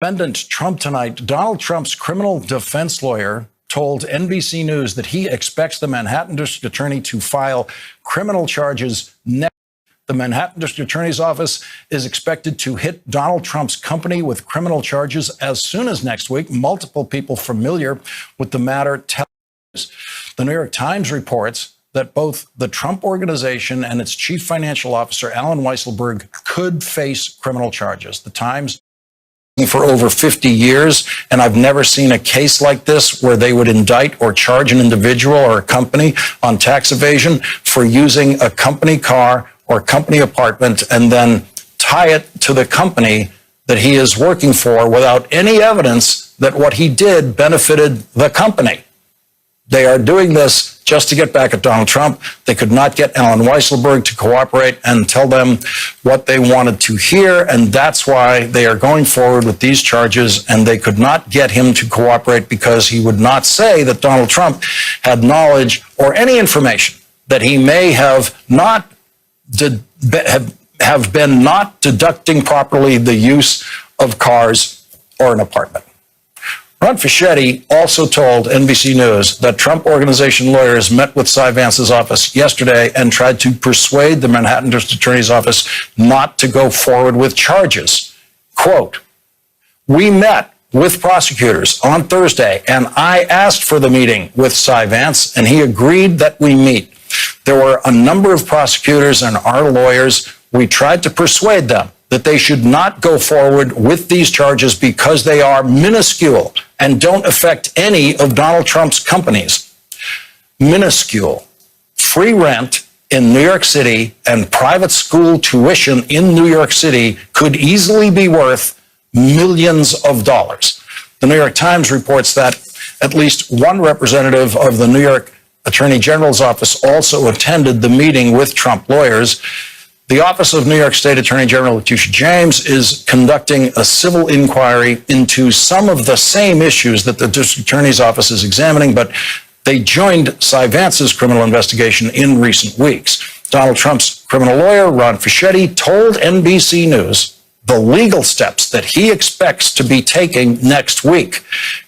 Defendant Trump tonight. Donald Trump's criminal defense lawyer told NBC News that he expects the Manhattan District Attorney to file criminal charges next. The Manhattan District Attorney's Office is expected to hit Donald Trump's company with criminal charges as soon as next week. Multiple people familiar with the matter tell us. The New York Times reports that both the Trump Organization and its chief financial officer, Alan Weisselberg, could face criminal charges. The Times for over 50 years, and I've never seen a case like this where they would indict or charge an individual or a company on tax evasion for using a company car or company apartment and then tie it to the company that he is working for without any evidence that what he did benefited the company. They are doing this just to get back at Donald Trump. They could not get Alan Weisselberg to cooperate and tell them what they wanted to hear, and that's why they are going forward with these charges, and they could not get him to cooperate because he would not say that Donald Trump had knowledge or any information that he may have not have been not deducting properly the use of cars or an apartment. Ron Fischetti also told NBC News that Trump Organization lawyers met with Cy Vance's office yesterday and tried to persuade the Manhattan District Attorney's Office not to go forward with charges. Quote, "We met with prosecutors on Thursday, and I asked for the meeting with Cy Vance, and he agreed that we meet. There were a number of prosecutors and our lawyers. We tried to persuade them that they should not go forward with these charges because they are minuscule and don't affect any of Donald Trump's companies. Minuscule. Free rent in New York City and private school tuition in New York City could easily be worth millions of dollars." The New York Times reports that at least one representative of the New York Attorney General's office also attended the meeting with Trump lawyers. The Office of New York State Attorney General Letitia James is conducting a civil inquiry into some of the same issues that the District Attorney's Office is examining, but they joined Cy Vance's criminal investigation in recent weeks. Donald Trump's criminal lawyer, Ron Fischetti, told NBC News the legal steps that he expects to be taking next week.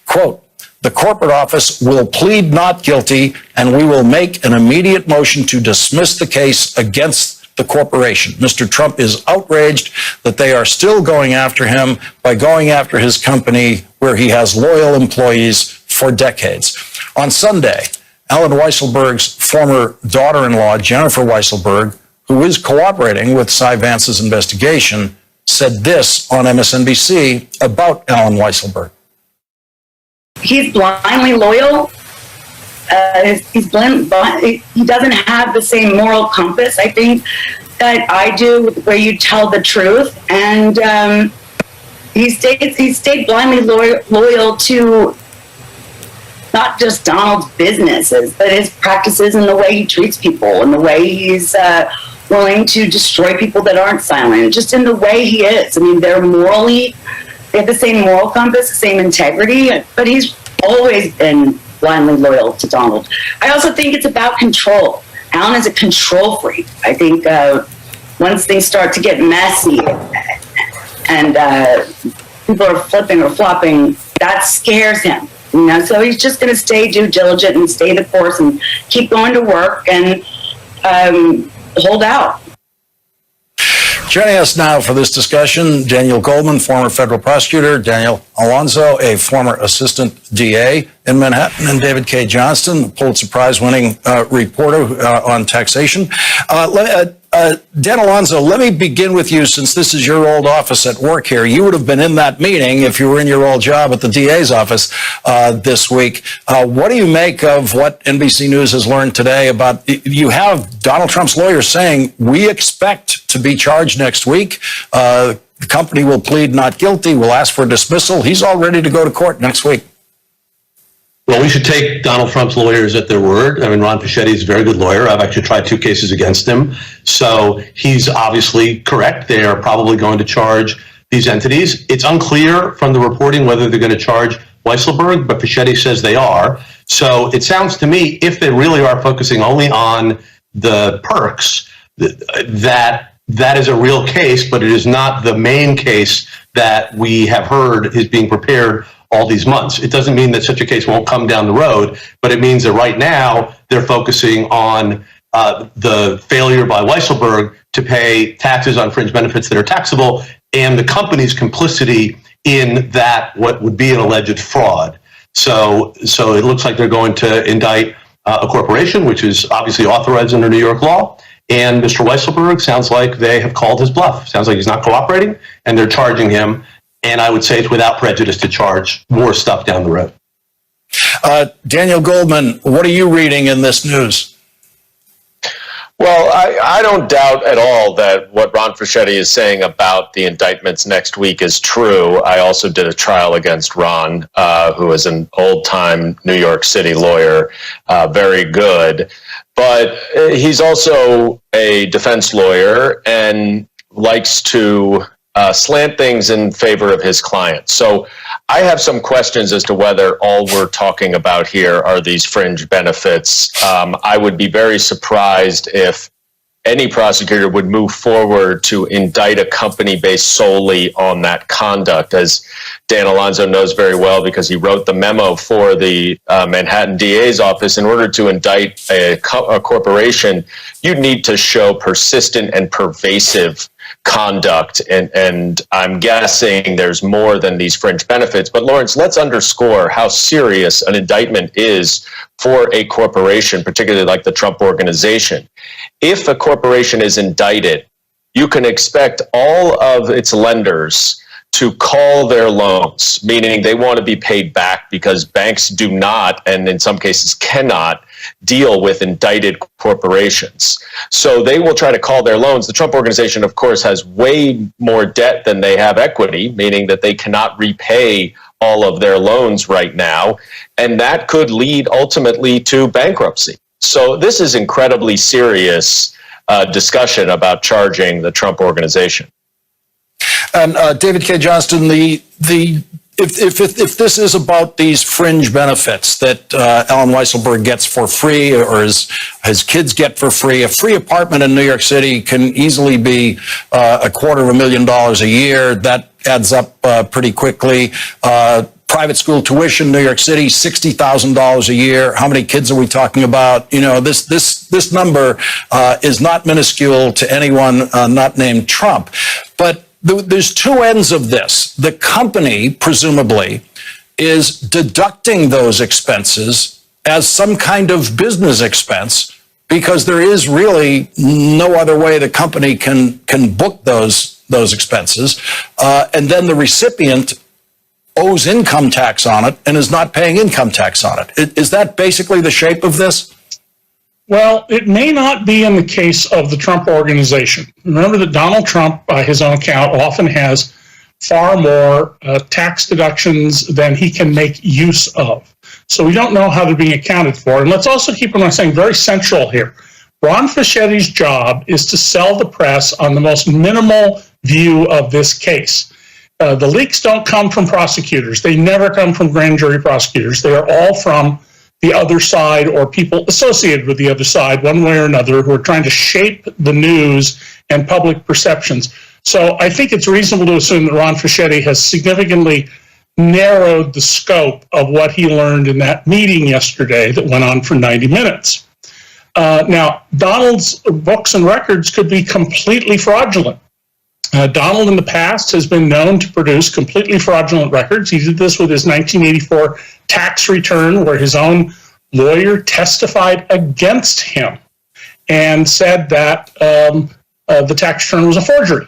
Quote, "The corporate office will plead not guilty, and we will make an immediate motion to dismiss the case against the corporation. Mr. Trump is outraged that they are still going after him by going after his company where he has loyal employees for decades." On Sunday, Alan Weisselberg's former daughter-in-law, Jennifer Weisselberg, who is cooperating with Cy Vance's investigation, said this on MSNBC about Alan Weisselberg. He's blindly loyal. He doesn't have the same moral compass, I think, that I do, where you tell the truth. And he stayed blindly loyal to not just Donald's businesses, but his practices and the way he treats people and the way he's willing to destroy people that aren't silent, just in the way he is. I mean, they have the same moral compass, the same integrity, but he's always been blindly loyal to Donald. I also think it's about control. Alan is a control freak. I think once things start to get messy and people are flipping or flopping, that scares him. You know, so he's just going to stay due diligent and stay the course and keep going to work and hold out. Joining us now for this discussion, Daniel Goldman, former federal prosecutor, Daniel Alonso, a former assistant DA in Manhattan, and David K. Johnston, Pulitzer Prize-winning reporter on taxation. Dan Alonso, let me begin with you, since this is your old office at work here. You would have been in that meeting if you were in your old job at the DA's office this week. What do you make of what NBC News has learned today about, you have Donald Trump's lawyers saying, we expect to be charged next week. The company will plead not guilty, will ask for dismissal. He's all ready to go to court next week. Well, we should take Donald Trump's lawyers at their word. I mean, Ron Fischetti is a very good lawyer. I've actually tried 2 cases against him. So he's obviously correct. They are probably going to charge these entities. It's unclear from the reporting whether they're going to charge Weisselberg, but Fischetti says they are. So it sounds to me, if they really are focusing only on the perks, that is a real case, but it is not the main case that we have heard is being prepared all these months. It doesn't mean that such a case won't come down the road, but it means that right now they're focusing on the failure by Weisselberg to pay taxes on fringe benefits that are taxable and the company's complicity in that, what would be an alleged fraud. So it looks like they're going to indict a corporation, which is obviously authorized under New York law. And Mr. Weisselberg sounds like they have called his bluff. Sounds like he's not cooperating, and they're charging him. And I would say it's without prejudice to charge more stuff down the road. Daniel Goldman, what are you reading in this news? Well, I don't doubt at all that what Ron Fischetti is saying about the indictments next week is true. I also did a trial against Ron, who is an old-time New York City lawyer, very good. But he's also a defense lawyer and likes to slant things in favor of his clients. So I have some questions as to whether all we're talking about here are these fringe benefits. I would be very surprised if any prosecutor would move forward to indict a company based solely on that conduct, as Dan Alonzo knows very well because he wrote the memo for the Manhattan DA's office. In order to indict a corporation, you need to show persistent and pervasive conduct, and I'm guessing there's more than these fringe benefits. But Lawrence, let's underscore how serious an indictment is for a corporation, particularly like the Trump Organization. If a corporation is indicted, you can expect all of its lenders to call their loans, meaning they want to be paid back because banks do not, and in some cases cannot, deal with indicted corporations. So they will try to call their loans. The Trump Organization, of course, has way more debt than they have equity, meaning that they cannot repay all of their loans right now. And that could lead ultimately to bankruptcy. So this is incredibly serious discussion about charging the Trump Organization. And David K. Johnston, if this is about these fringe benefits that Alan Weisselberg gets for free or his kids get for free, a free apartment in New York City can easily be $250,000 a year. That adds up pretty quickly. Private school tuition, New York City, $60,000 a year. How many kids are we talking about? You know, this number is not minuscule to anyone not named Trump. But there's two ends of this. The company, presumably, is deducting those expenses as some kind of business expense because there is really no other way the company can book those expenses. And then the recipient owes income tax on it and is not paying income tax on it. Is that basically the shape of this? Well, it may not be in the case of the Trump Organization. Remember that Donald Trump, by his own account, often has far more tax deductions than he can make use of. So we don't know how they're being accounted for. And let's also keep in mind something very central here. Ron Fischetti's job is to sell the press on the most minimal view of this case. The leaks don't come from prosecutors. They never come from grand jury prosecutors. They are all from the other side or people associated with the other side, one way or another, who are trying to shape the news and public perceptions. So I think it's reasonable to assume that Ron Fischetti has significantly narrowed the scope of what he learned in that meeting yesterday that went on for 90 minutes. Now, Donald's books and records could be completely fraudulent. Donald in the past has been known to produce completely fraudulent records. He did this with his 1984 tax return where his own lawyer testified against him and said that the tax return was a forgery.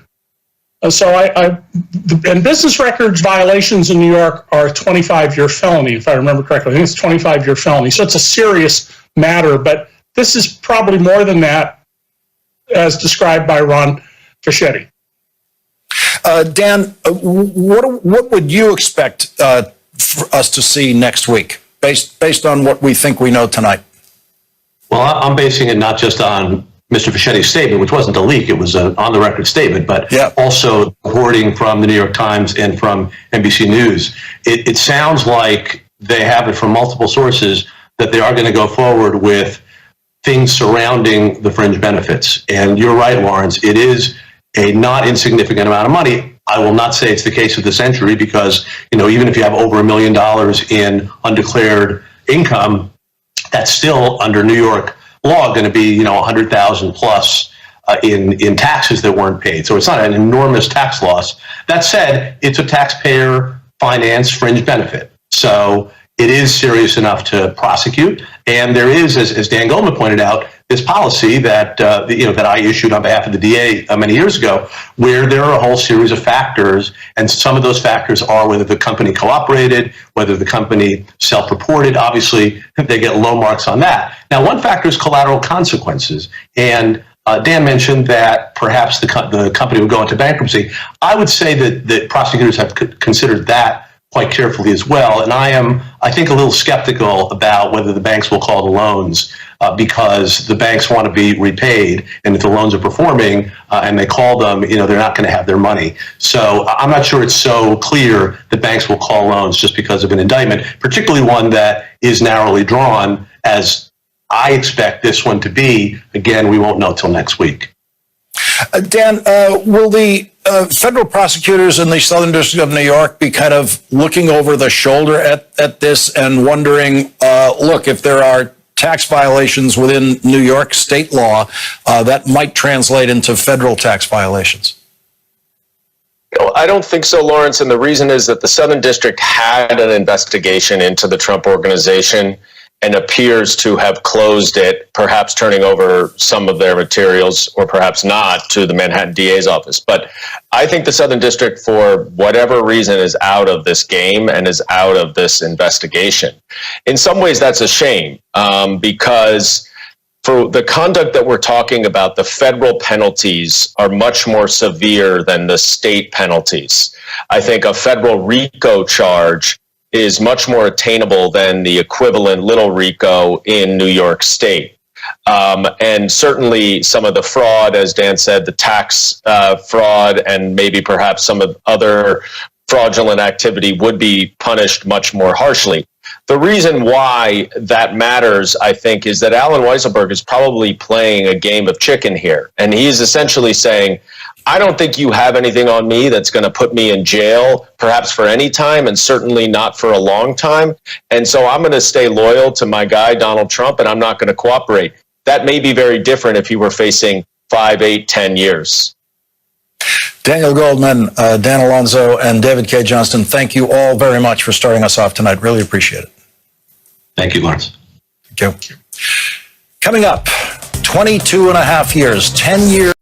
And business records violations in New York are a 25-year felony, if I remember correctly. I think it's a 25-year felony. So it's a serious matter, but this is probably more than that as described by Ron Fischetti. Dan, what would you expect for us to see next week, based on what we think we know tonight? Well, I'm basing it not just on Mr. Fischetti's statement, which wasn't a leak, it was an on-the-record statement, but also reporting from the New York Times and from NBC News. It sounds like they have it from multiple sources that they are going to go forward with things surrounding the fringe benefits. And you're right, Lawrence, it is a not insignificant amount of money. I will not say it's the case of the century because, even if you have over $1 million in undeclared income, that's still under New York law going to be, 100,000 plus in taxes that weren't paid. So it's not an enormous tax loss. That said, it's a taxpayer finance fringe benefit. So it is serious enough to prosecute. And there is, as Dan Goldman pointed out, this policy that that I issued on behalf of the DA many years ago, where there are a whole series of factors, and some of those factors are whether the company cooperated, whether the company self-reported. Obviously, they get low marks on that. Now, one factor is collateral consequences, and Dan mentioned that perhaps the company would go into bankruptcy. I would say that prosecutors have considered that quite carefully as well. And I think, a little skeptical about whether the banks will call the loans because the banks want to be repaid. And if the loans are performing and they call them, they're not going to have their money. So I'm not sure it's so clear that banks will call loans just because of an indictment, particularly one that is narrowly drawn, as I expect this one to be. Again, we won't know till next week. Dan, will the federal prosecutors in the Southern District of New York be kind of looking over the shoulder at this and wondering, look, if there are tax violations within New York state law, that might translate into federal tax violations? I don't think so, Lawrence. And the reason is that the Southern District had an investigation into the Trump Organization and appears to have closed it, perhaps turning over some of their materials, or perhaps not, to the Manhattan DA's office. But I think the Southern District, for whatever reason, is out of this game and is out of this investigation. In some ways, that's a shame, because for the conduct that we're talking about, the federal penalties are much more severe than the state penalties. I think a federal RICO charge is much more attainable than the equivalent Little RICO in New York State. And certainly some of the fraud, as Dan said, the tax fraud, and maybe perhaps some of other fraudulent activity would be punished much more harshly. The reason why that matters, I think, is that Alan Weisselberg is probably playing a game of chicken here. And he's essentially saying, I don't think you have anything on me that's going to put me in jail, perhaps for any time, and certainly not for a long time. And so I'm going to stay loyal to my guy, Donald Trump, and I'm not going to cooperate. That may be very different if he were facing 5, 8, 10 years. Daniel Goldman, Dan Alonzo, and David K. Johnston, thank you all very much for starting us off tonight. Really appreciate it. Thank you, Lawrence. Thank you. Coming up, 22 and a half years, 10 years.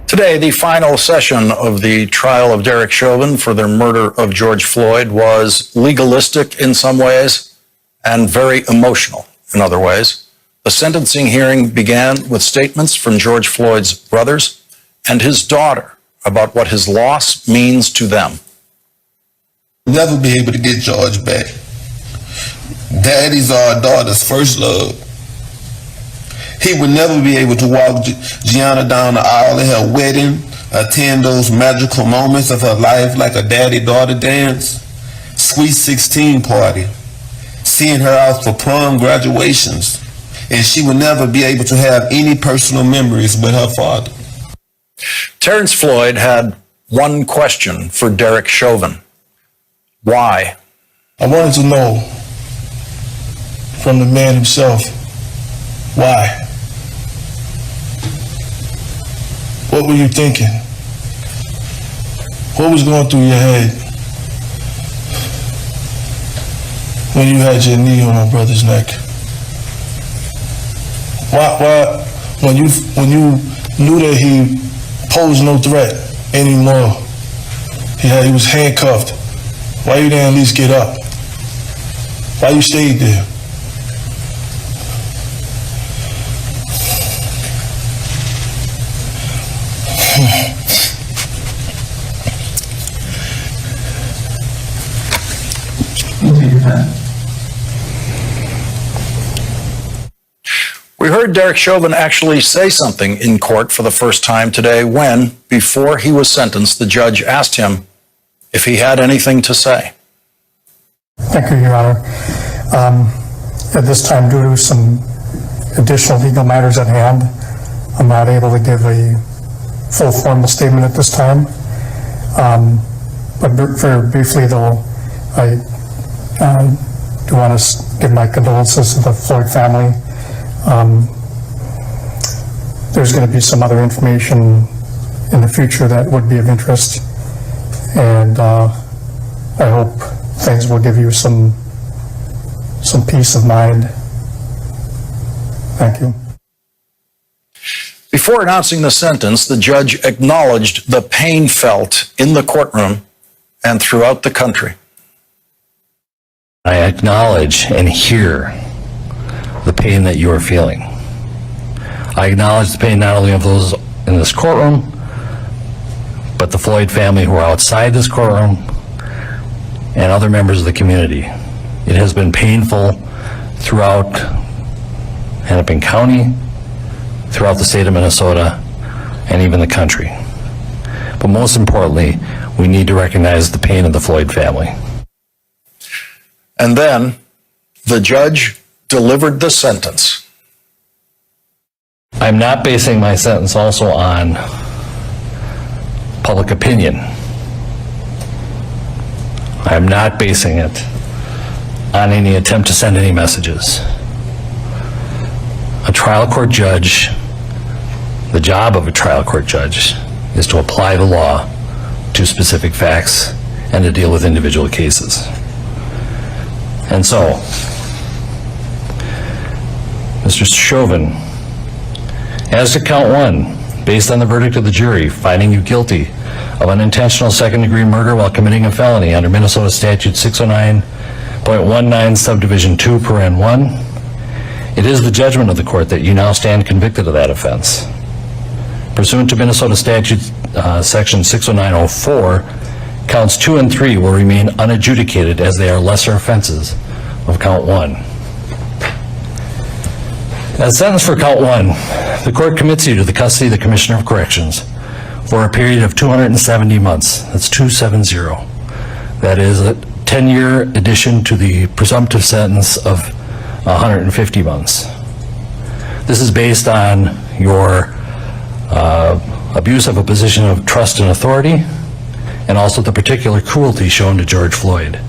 Today, the final session of the trial of Derek Chauvin for the murder of George Floyd was legalistic in some ways and very emotional in other ways. The sentencing hearing began with statements from George Floyd's brothers and his daughter about what his loss means to them. Never be able to get George back. Daddy's our daughter's first love. He would never be able to walk Gianna down the aisle at her wedding, attend those magical moments of her life like a daddy-daughter dance, sweet 16 party, seeing her out for prom graduations, and she would never be able to have any personal memories with her father. Terrence Floyd had one question for Derek Chauvin. Why? I wanted to know from the man himself, why? What were you thinking? What was going through your head when you had your knee on my brother's neck? Why when you knew that he posed no threat anymore, he was handcuffed, why you didn't at least get up? Why you stayed there? We heard Derek Chauvin actually say something in court for the first time today when, before he was sentenced, the judge asked him if he had anything to say. Thank you, Your Honor. At this time, due to some additional legal matters at hand, I'm not able to give a full formal statement at this time. But very briefly, though, I do want to give my condolences to the Floyd family. There's going to be some other information in the future that would be of interest, and I hope things will give you some peace of mind. Thank you. Before announcing the sentence, the judge acknowledged the pain felt in the courtroom and throughout the country. I acknowledge and hear the pain that you are feeling. I acknowledge the pain not only of those in this courtroom, but the Floyd family who are outside this courtroom and other members of the community. It has been painful throughout Hennepin County, throughout the state of Minnesota, and even the country. But most importantly, we need to recognize the pain of the Floyd family. And then the judge delivered the sentence. I'm not basing my sentence also on public opinion. I'm not basing it on any attempt to send any messages. A trial court judge, the job of a trial court judge is to apply the law to specific facts and to deal with individual cases. And so, Mr. Chauvin, as to count one, based on the verdict of the jury finding you guilty of unintentional second-degree murder while committing a felony under Minnesota Statute 609.19 subdivision 2 paren 1, it is the judgment of the court that you now stand convicted of that offense. Pursuant to Minnesota Statute section 609.04, counts 2 and 3 will remain unadjudicated as they are lesser offenses of count 1. As sentenced for count 1, the court commits you to the custody of the Commissioner of Corrections for a period of 270 months. That's 270. That is a 10-year addition to the presumptive sentence of 150 months. This is based on your abuse of a position of trust and authority, and also the particular cruelty shown to George Floyd.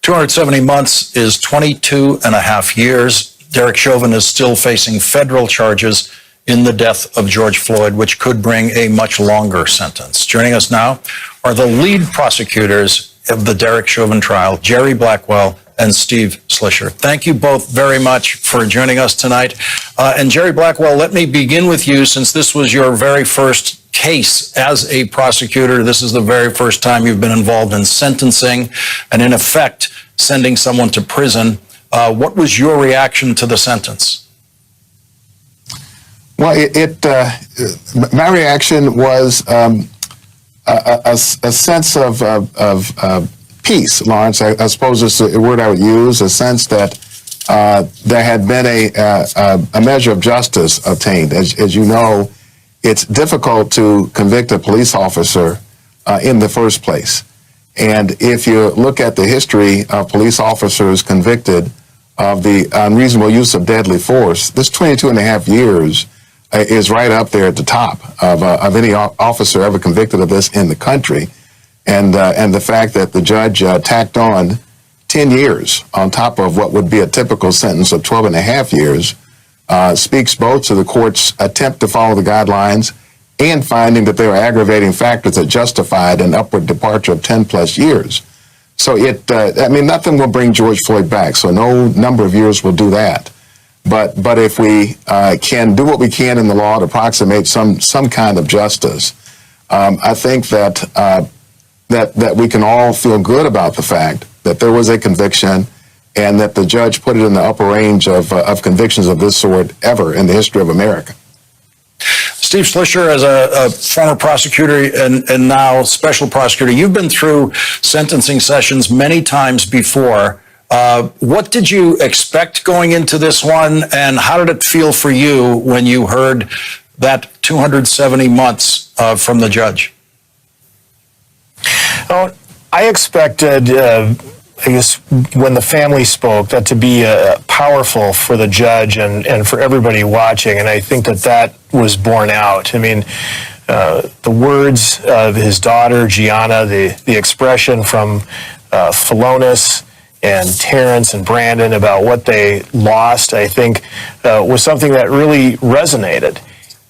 270 months is 22 and a half years. Derek Chauvin is still facing federal charges in the death of George Floyd, which could bring a much longer sentence. Joining us now are the lead prosecutors of the Derek Chauvin trial, Jerry Blackwell and Steve Slisher. Thank you both very much for joining us tonight. And Jerry Blackwell, let me begin with you, since this was your very first case as a prosecutor. This is the very first time you've been involved in sentencing and, in effect, sending someone to prison. What was your reaction to the sentence? Well, my reaction was a sense of peace, Lawrence. I suppose is the word I would use, a sense that there had been a measure of justice obtained. As you know, it's difficult to convict a police officer in the first place. And if you look at the history of police officers convicted of the unreasonable use of deadly force, this 22 and a half years is right up there at the top of any officer ever convicted of this in the country. And the fact that the judge tacked on 10 years on top of what would be a typical sentence of 12 and a half years speaks both to the court's attempt to follow the guidelines and finding that there are aggravating factors that justified an upward departure of 10 plus years. So nothing will bring George Floyd back, so no number of years will do that. But if we can do what we can in the law to approximate some kind of justice, I think that we can all feel good about the fact that there was a conviction and that the judge put it in the upper range of convictions of this sort ever in the history of America. Steve Slisher, as a former prosecutor and now special prosecutor, you've been through sentencing sessions many times before. What did you expect going into this one, and how did it feel for you when you heard that 270 months from the judge? I expected I guess when the family spoke, that to be powerful for the judge and for everybody watching, and I think that was borne out. I mean, the words of his daughter, Gianna, the expression from Philonis and Terrence and Brandon about what they lost, I think, was something that really resonated.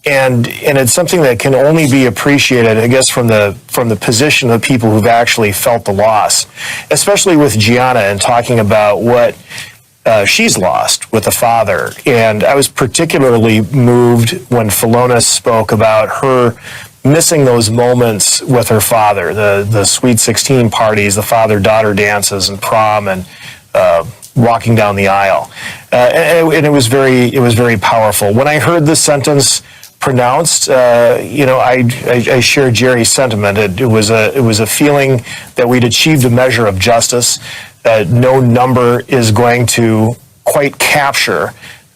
And it's something that can only be appreciated, I guess, from the position of people who've actually felt the loss, especially with Gianna and talking about what she's lost with the father. And I was particularly moved when Philonis spoke about her missing those moments with her father, the Sweet 16 parties, the father-daughter dances and prom and walking down the aisle. And it was very powerful. When I heard this sentence pronounced, I share Jerry's sentiment. It was a feeling that we'd achieved a measure of justice. No number is going to quite capture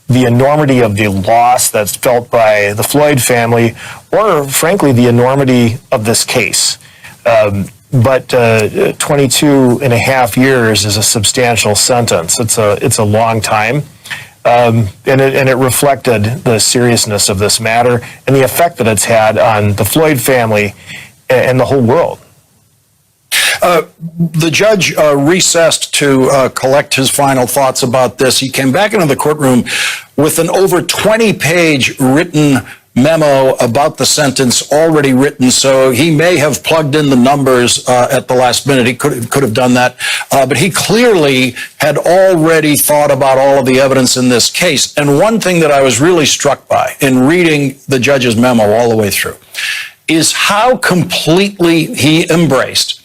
the enormity of the loss that's felt by the Floyd family, or frankly, the enormity of this case. But 22 and a half years is a substantial sentence. It's a long time. And it reflected the seriousness of this matter and the effect that it's had on the Floyd family and the whole world. The judge recessed to collect his final thoughts about this. He came back into the courtroom with an over 20-page written memo about the sentence already written, so he may have plugged in the numbers at the last minute. He could have done that, but he clearly had already thought about all of the evidence in this case. And one thing that I was really struck by in reading the judge's memo all the way through is how completely he embraced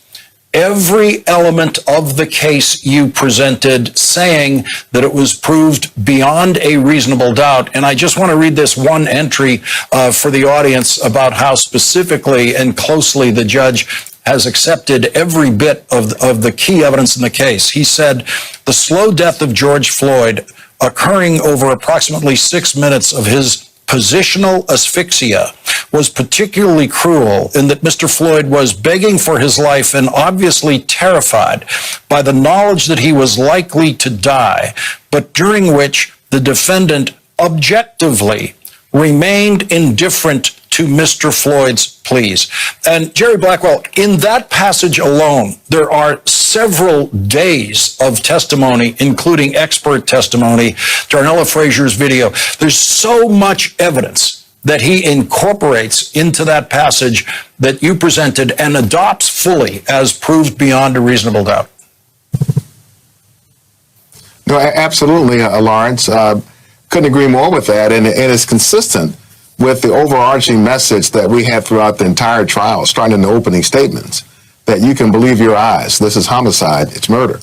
every element of the case you presented, saying that it was proved beyond a reasonable doubt. And I just want to read this one entry for the audience about how specifically and closely the judge has accepted every bit of the key evidence in the case. He said, the slow death of George Floyd, occurring over approximately 6 minutes of his positional asphyxia, was particularly cruel in that Mr. Floyd was begging for his life and obviously terrified by the knowledge that he was likely to die, but during which the defendant objectively remained indifferent to Mr. Floyd's pleas. And Jerry Blackwell, in that passage alone, there are several days of testimony, including expert testimony, Darnella Frazier's video. There's so much evidence that he incorporates into that passage that you presented and adopts fully as proved beyond a reasonable doubt. No, absolutely, Lawrence. Couldn't agree more with that, and it's consistent with the overarching message that we had throughout the entire trial, starting in the opening statements, that you can believe your eyes. This is homicide. It's murder.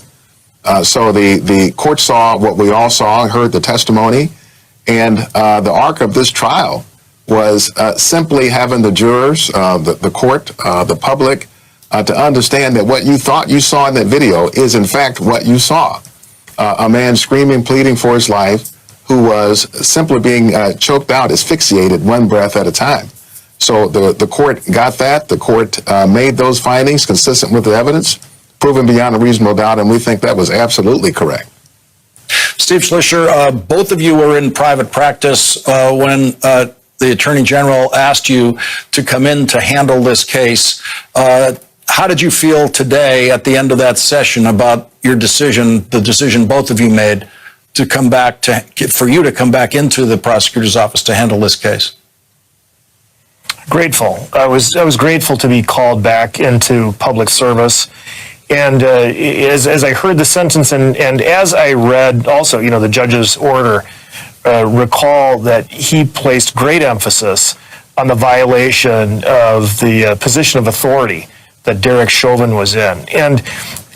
So the court saw what we all saw, heard the testimony, and the arc of this trial was simply having the jurors, the court, the public, to understand that what you thought you saw in that video is in fact what you saw. A man screaming, pleading for his life, who was simply being choked out, asphyxiated one breath at a time. So the court got that. The court made those findings consistent with the evidence, proven beyond a reasonable doubt, and we think that was absolutely correct. Steve Schlischer, both of you were in private practice when the Attorney General asked you to come in to handle this case. How did you feel today at the end of that session about your decision, the decision both of you made to come back for you to come back into the prosecutor's office to handle this case? Grateful. I was grateful to be called back into public service. And as I heard the sentence and as I read also, the judge's order, recall that he placed great emphasis on the violation of the position of authority that Derek Chauvin was in. And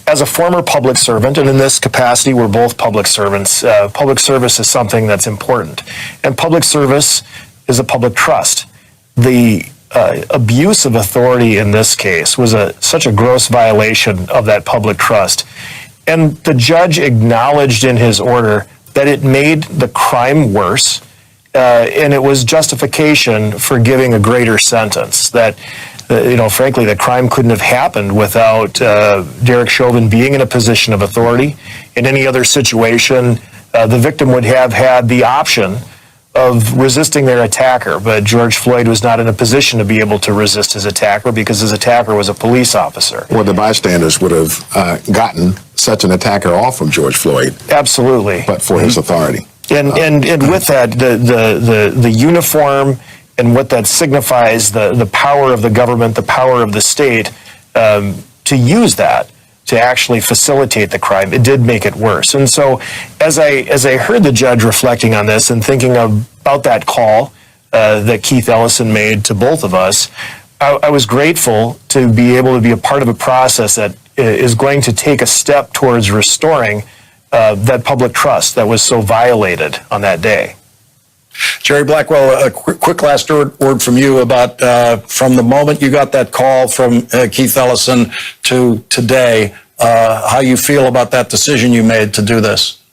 as a former public servant, and in this capacity, we're both public servants, public service is something that's important. And public service is a public trust. The abuse of authority in this case was such a gross violation of that public trust. And the judge acknowledged in his order that it made the crime worse, and it was justification for giving a greater sentence, that frankly, the crime couldn't have happened without Derek Chauvin being in a position of authority. In any other situation, the victim would have had the option of resisting their attacker, but George Floyd was not in a position to be able to resist his attacker because his attacker was a police officer. Well, the bystanders would have gotten such an attacker off from George Floyd. Absolutely. But for his authority. And with that, the uniform and what that signifies, the power of the government, the power of the state, to use that to actually facilitate the crime, it did make it worse. And so as I heard the judge reflecting on this and thinking about that call that Keith Ellison made to both of us, I was grateful to be able to be a part of a process that is going to take a step towards restoring that public trust that was so violated on that day. Jerry Blackwell, a quick last word from you about from the moment you got that call from Keith Ellison to today, how you feel about that decision you made to do this.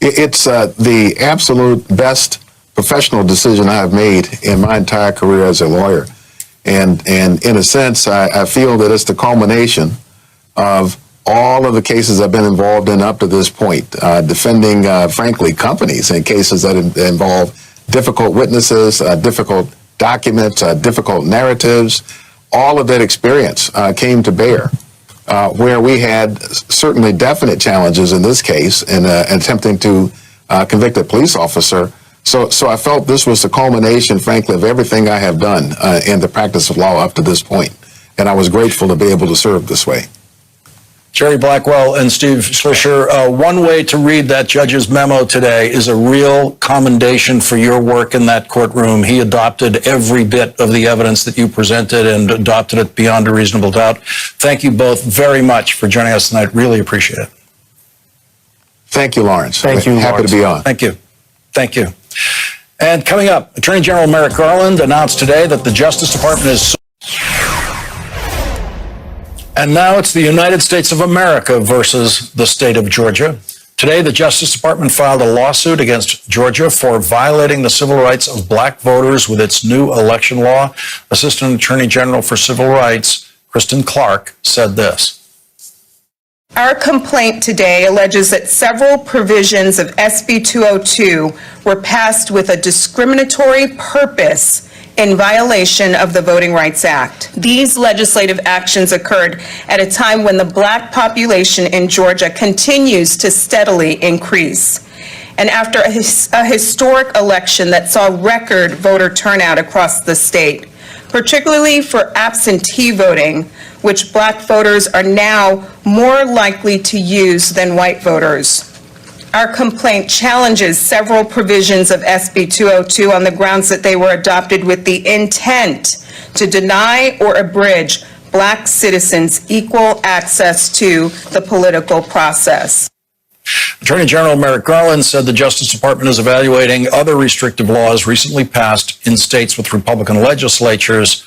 It's the absolute best professional decision I've made in my entire career as a lawyer. And in a sense, I feel that it's the culmination of all of the cases I've been involved in up to this point, defending, frankly, companies in cases that involve difficult witnesses, difficult documents, difficult narratives. All of that experience came to bear, where we had certainly definite challenges in this case in attempting to convict a police officer. So I felt this was the culmination, frankly, of everything I have done in the practice of law up to this point. And I was grateful to be able to serve this way. Jerry Blackwell and Steve Swisher, one way to read that judge's memo today is a real commendation for your work in that courtroom. He adopted every bit of the evidence that you presented and adopted it beyond a reasonable doubt. Thank you both very much for joining us tonight. Really appreciate it. Thank you, Lawrence. Thank you, Happy Lawrence. to be on. Thank you. Thank you. And coming up, Attorney General Merrick Garland announced today that the Justice Department is... And now it's the United States of America versus the state of Georgia. Today, the Justice Department filed a lawsuit against Georgia for violating the civil rights of black voters with its new election law. Assistant Attorney General for Civil Rights, Kristen Clark, said this. Our complaint today alleges that several provisions of SB 202 were passed with a discriminatory purpose in violation of the Voting Rights Act. These legislative actions occurred at a time when the black population in Georgia continues to steadily increase. And after a historic election that saw record voter turnout across the state, particularly for absentee voting, which black voters are now more likely to use than white voters. Our complaint challenges several provisions of SB 202 on the grounds that they were adopted with the intent to deny or abridge black citizens equal access to the political process. Attorney General Merrick Garland said the Justice Department is evaluating other restrictive laws recently passed in states with Republican legislatures,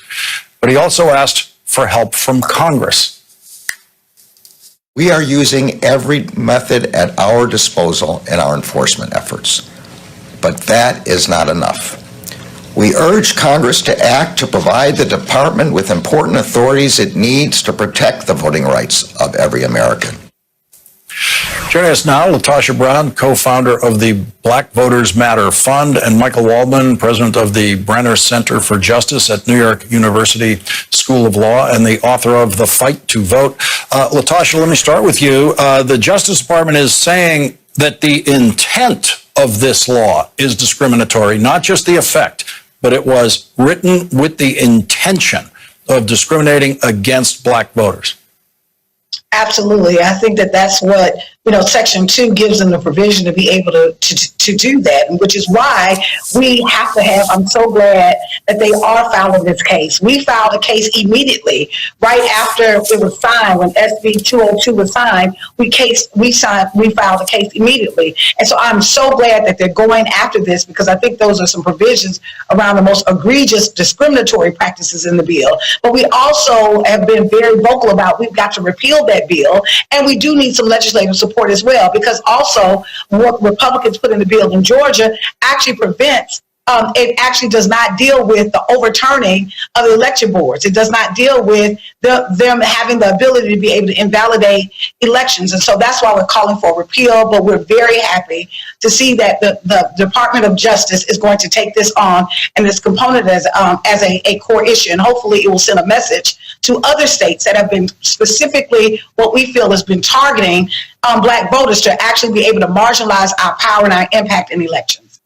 but he also asked for help from Congress. We are using every method at our disposal in our enforcement efforts, but that is not enough. We urge Congress to act to provide the department with important authorities it needs to protect the voting rights of every American. Joining us now, Latasha Brown, co-founder of the Black Voters Matter Fund, and Michael Waldman, president of the Brenner Center for Justice at New York University School of Law and the author of The Fight to Vote. Latasha, let me start with you. The Justice Department is saying that the intent of this law is discriminatory, not just the effect, but it was written with the intention of discriminating against black voters. Absolutely. I think that that's what, Section 2 gives them the provision to be able to do that, which is why we have to have, I'm so glad that they are filing this case. We filed a case immediately, right after it was signed, when SB 202 was signed, we filed a case immediately. And so I'm so glad that they're going after this, because I think those are some provisions around the most egregious discriminatory practices in the bill. But we also have been very vocal about we've got to repeal that bill, and we do need some legislative support as well, because also what Republicans put in the bill in Georgia actually prevents it actually does not deal with the overturning of the election boards. It does not deal with them having the ability to be able to invalidate elections. And so that's why we're calling for repeal, but we're very happy to see that the Department of Justice is going to take this on and this component as a core issue. And hopefully it will send a message to other states that have been specifically what we feel has been targeting Black voters to actually be able to marginalize our power and our impact in elections.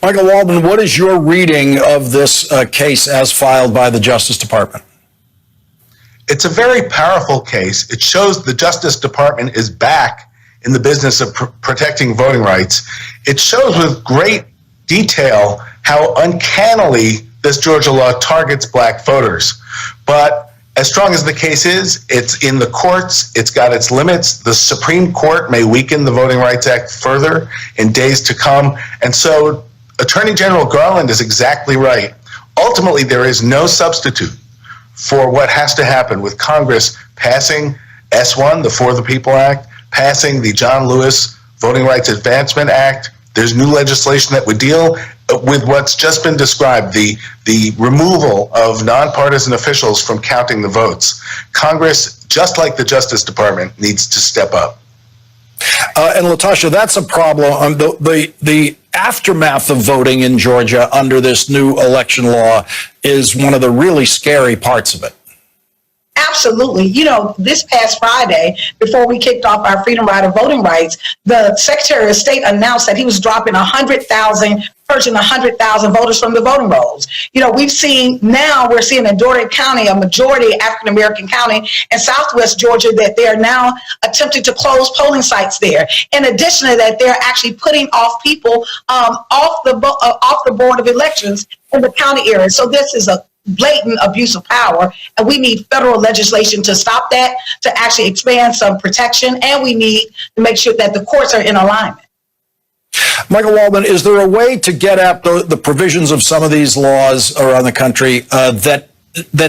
Michael Waldman, what is your reading of this case as filed by the Justice Department? It's a very powerful case. It shows the Justice Department is back in the business of protecting voting rights. It shows with great detail how uncannily this Georgia law targets Black voters. But as strong as the case is, it's in the courts, it's got its limits. The Supreme Court may weaken the Voting Rights Act further in days to come. And so Attorney General Garland is exactly right. Ultimately, there is no substitute for what has to happen with Congress passing S1, the For the People Act, passing the John Lewis Voting Rights Advancement Act. There's new legislation that would deal with what's just been described, the removal of nonpartisan officials from counting the votes. Congress, just like the Justice Department, needs to step up. And Latasha, that's a problem. The aftermath of voting in Georgia under this new election law is one of the really scary parts of it. Absolutely. You know, this past Friday, before we kicked off our Freedom Rider voting rights, the Secretary of State announced that he was dropping 100,000, purging 100,000 voters from the voting rolls. You know, we're seeing in Dougherty County, a majority African-American county, in Southwest Georgia, that they're now attempting to close polling sites there. In addition to that, they're actually putting off people off the board of elections in the county area. So this is a blatant abuse of power, and we need federal legislation to stop that, to actually expand some protection, and we need to make sure that the courts are in alignment. Michael Waldman, is there a way to get at the provisions of some of these laws around the country that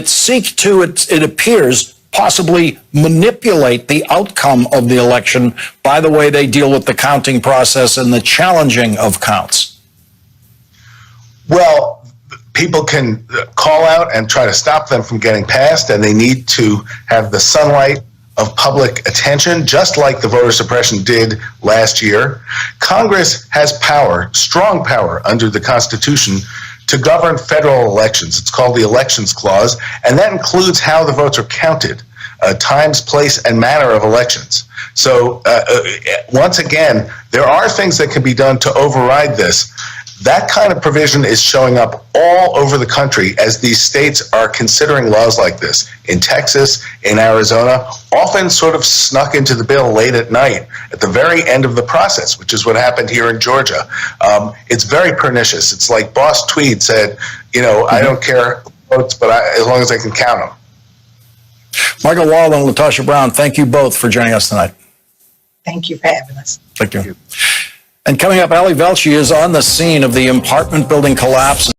seek to, it appears, possibly manipulate the outcome of the election by the way they deal with the counting process and the challenging of counts? Well, people can call out and try to stop them from getting passed, and they need to have the sunlight of public attention, just like the voter suppression did last year. Congress has power, strong power under the Constitution, to govern federal elections. It's called the Elections Clause, and that includes how the votes are counted, times, place, and manner of elections. So once again, there are things that can be done to override this. That kind of provision is showing up all over the country as these states are considering laws like this. In Texas, in Arizona, often sort of snuck into the bill late at night at the very end of the process, which is what happened here in Georgia. It's very pernicious. It's like Boss Tweed said, you know, I don't care votes, but as long as I can count them. Michael Waldman and Latasha Brown, thank you both for joining us tonight. Thank you for having us. Thank you. And coming up, Ali Velshi is on the scene of the apartment building collapse